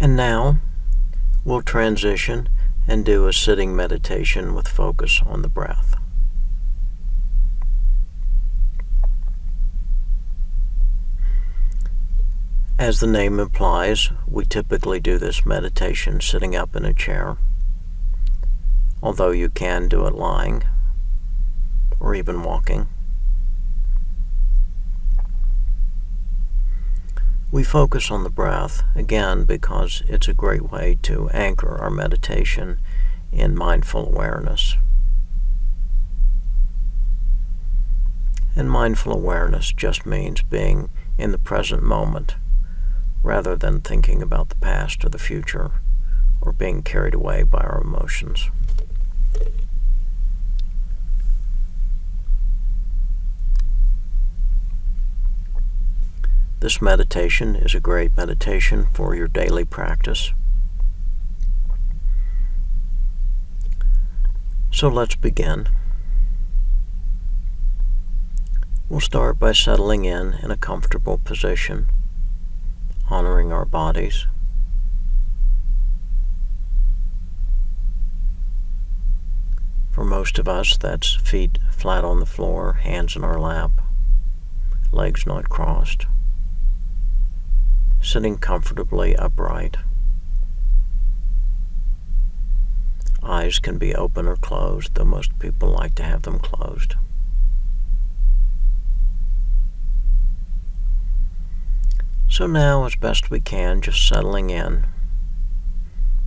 And now we'll transition and do a sitting meditation with focus on the breath. As the name implies, we typically do this meditation sitting up in a chair, although you can do it lying or even walking. We focus on the breath, again, because it's a great way to anchor our meditation in mindful awareness. And mindful awareness just means being in the present moment, rather than thinking about the past or the future, or being carried away by our emotions. This meditation is a great meditation for your daily practice. So let's begin. We'll start by settling in a comfortable position, honoring our bodies. For most of us, that's feet flat on the floor, hands in our lap, legs not crossed, sitting comfortably upright. Eyes can be open or closed, though most people like to have them closed. So now, as best we can, just settling in,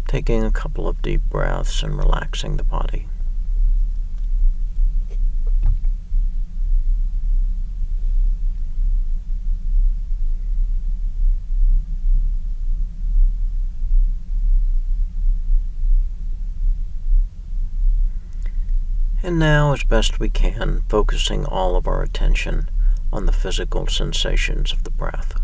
taking a couple of deep breaths and relaxing the body. And now, as best we can, focusing all of our attention on the physical sensations of the breath.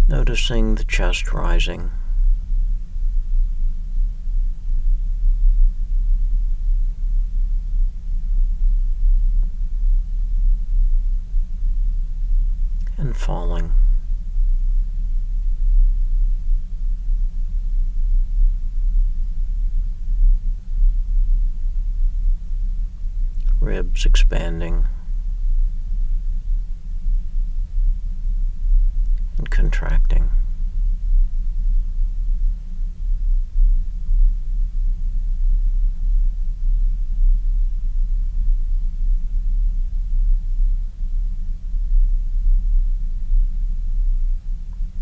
Noticing the chest rising. And falling. Ribs expanding and contracting.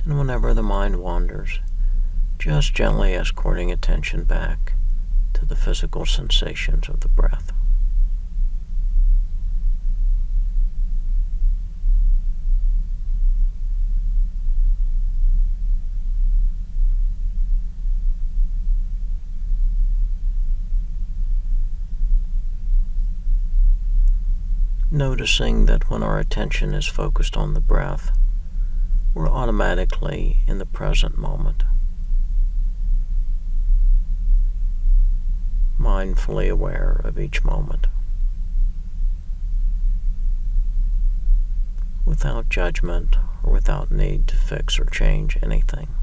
And whenever the mind wanders, just gently escorting attention back to the physical sensations of the breath. Noticing that when our attention is focused on the breath, we're automatically in the present moment, mindfully aware of each moment, without judgment or without need to fix or change anything.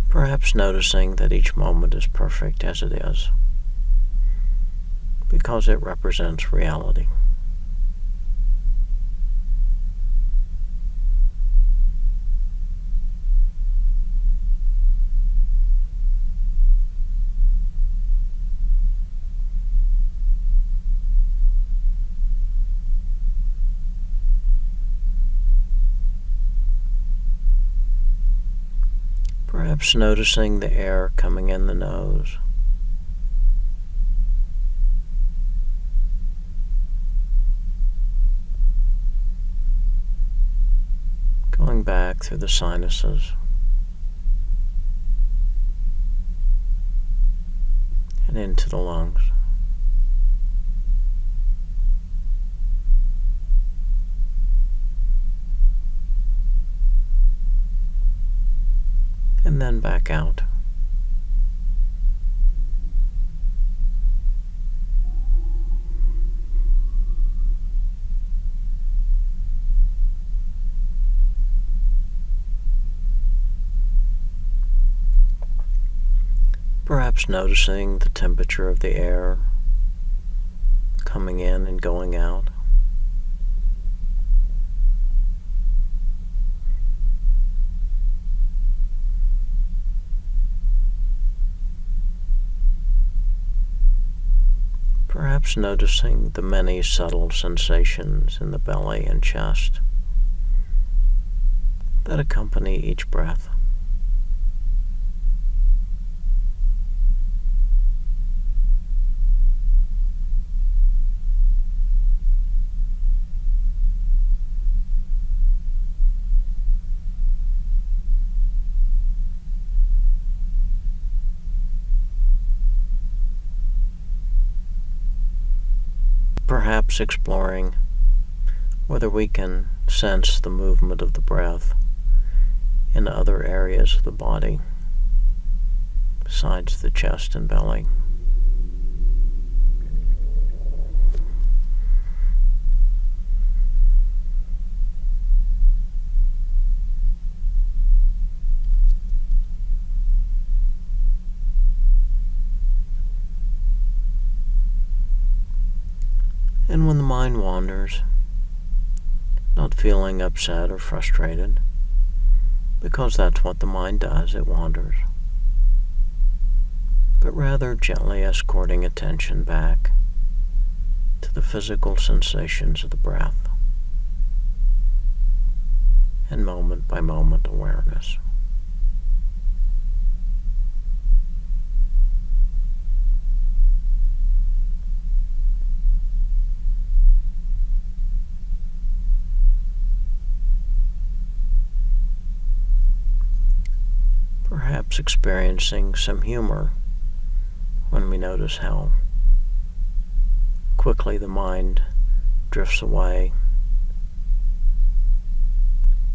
Perhaps noticing that each moment is perfect as it is, because it represents reality. Perhaps noticing the air coming in the nose, going back through the sinuses, and into the lungs. then back out. Perhaps noticing the temperature of the air coming in and going out. Perhaps noticing the many subtle sensations in the belly and chest that accompany each breath. Perhaps exploring whether we can sense the movement of the breath in other areas of the body besides the chest and belly. And when the mind wanders, not feeling upset or frustrated, because that's what the mind does, it wanders, but rather gently escorting attention back to the physical sensations of the breath and moment by moment awareness. Perhaps experiencing some humor when we notice how quickly the mind drifts away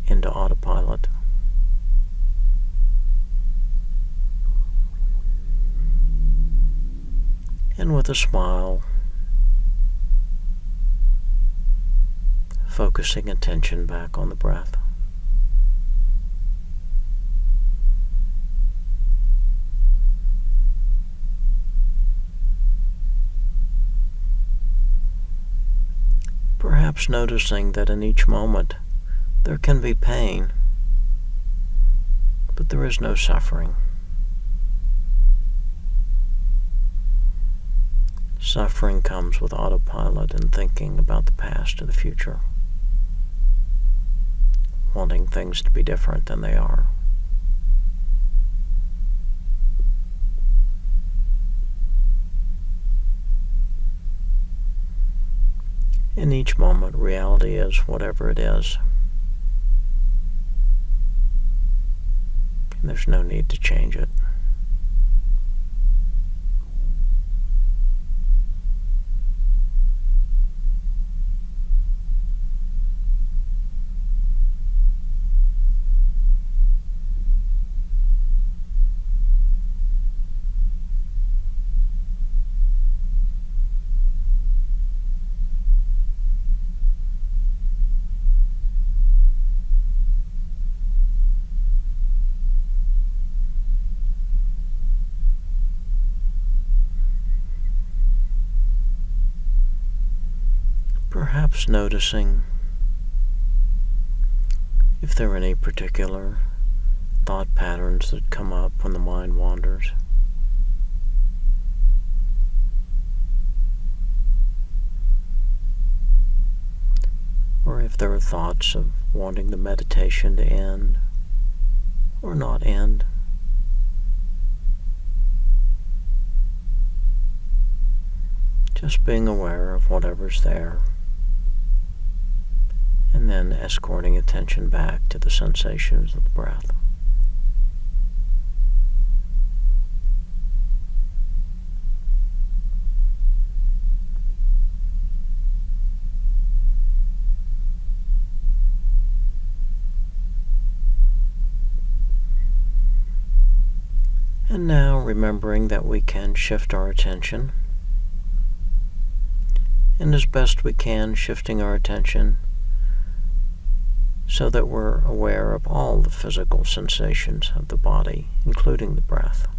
into autopilot. And with a smile, focusing attention back on the breath. Perhaps noticing that in each moment there can be pain, but there is no suffering. Suffering comes with autopilot and thinking about the past or the future, wanting things to be different than they are. In each moment, reality is whatever it is. And there's no need to change it. Perhaps noticing if there are any particular thought patterns that come up when the mind wanders. Or if there are thoughts of wanting the meditation to end or not end. Just being aware of whatever's there, and then escorting attention back to the sensations of the breath. remembering that we can shift our attention, and as best we can, shifting our attention so that we're aware of all the physical sensations of the body, including the breath.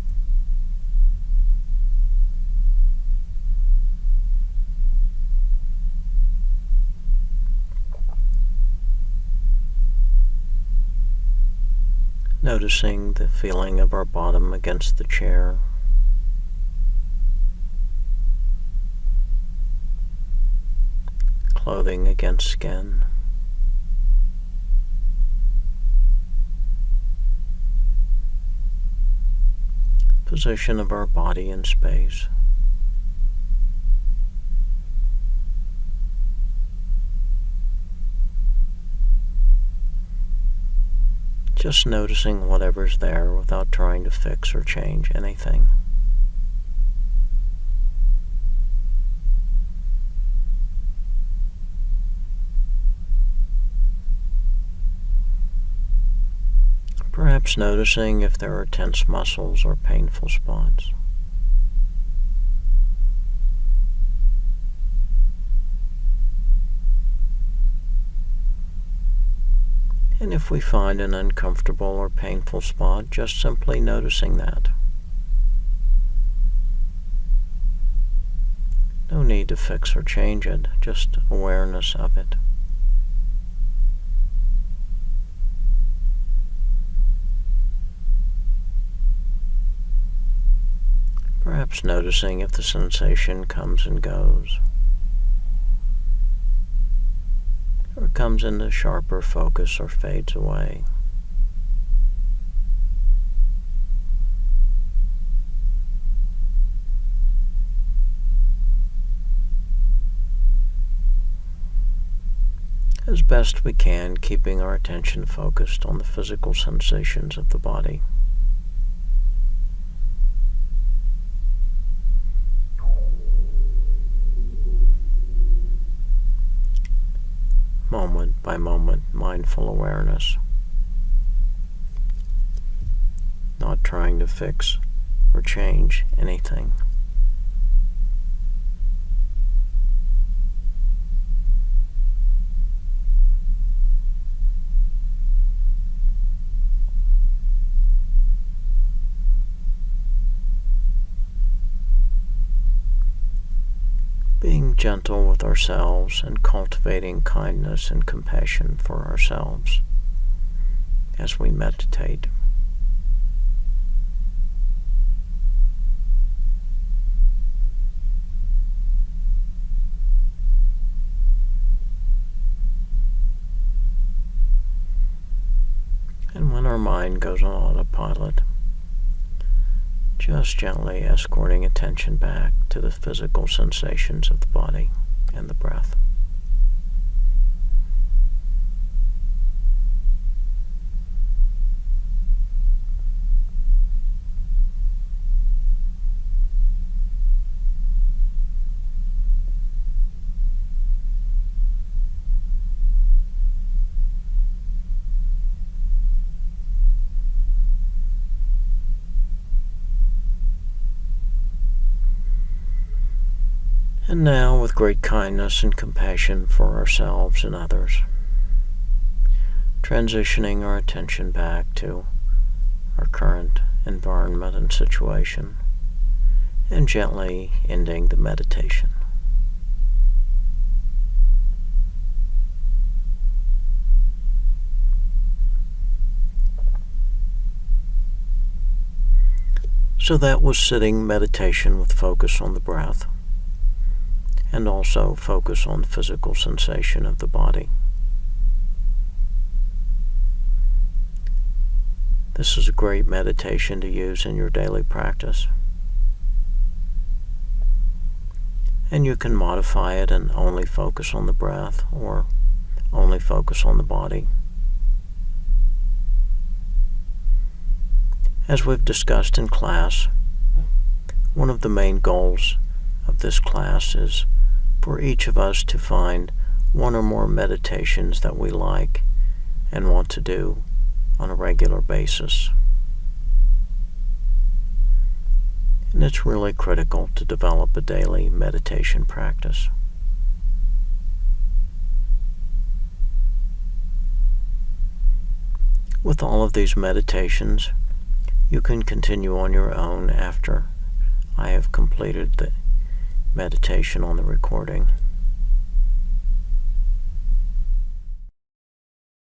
Noticing the feeling of our bottom against the chair. Clothing against skin. Position of our body in space. Just noticing whatever's there without trying to fix or change anything. Perhaps noticing if there are tense muscles or painful spots. And if we find an uncomfortable or painful spot, just simply noticing that. No need to fix or change it, just awareness of it. Perhaps noticing if the sensation comes and goes, or comes into sharper focus or fades away. As best we can, keeping our attention focused on the physical sensations of the body. Moment by moment, mindful awareness. Not trying to fix or change anything. Being gentle with ourselves and cultivating kindness and compassion for ourselves as we meditate. And when our mind goes on autopilot, just gently escorting attention back to the physical sensations of the body and the breath. And now, with great kindness and compassion for ourselves and others, transitioning our attention back to our current environment and situation, and gently ending the meditation. So that was sitting meditation with focus on the breath, and also focus on the physical sensation of the body. This is a great meditation to use in your daily practice. And you can modify it and only focus on the breath or only focus on the body. As we've discussed in class, one of the main goals of this class is for each of us to find one or more meditations that we like and want to do on a regular basis. And it's really critical to develop a daily meditation practice. With all of these meditations, you can continue on your own after I have completed the meditation on the recording.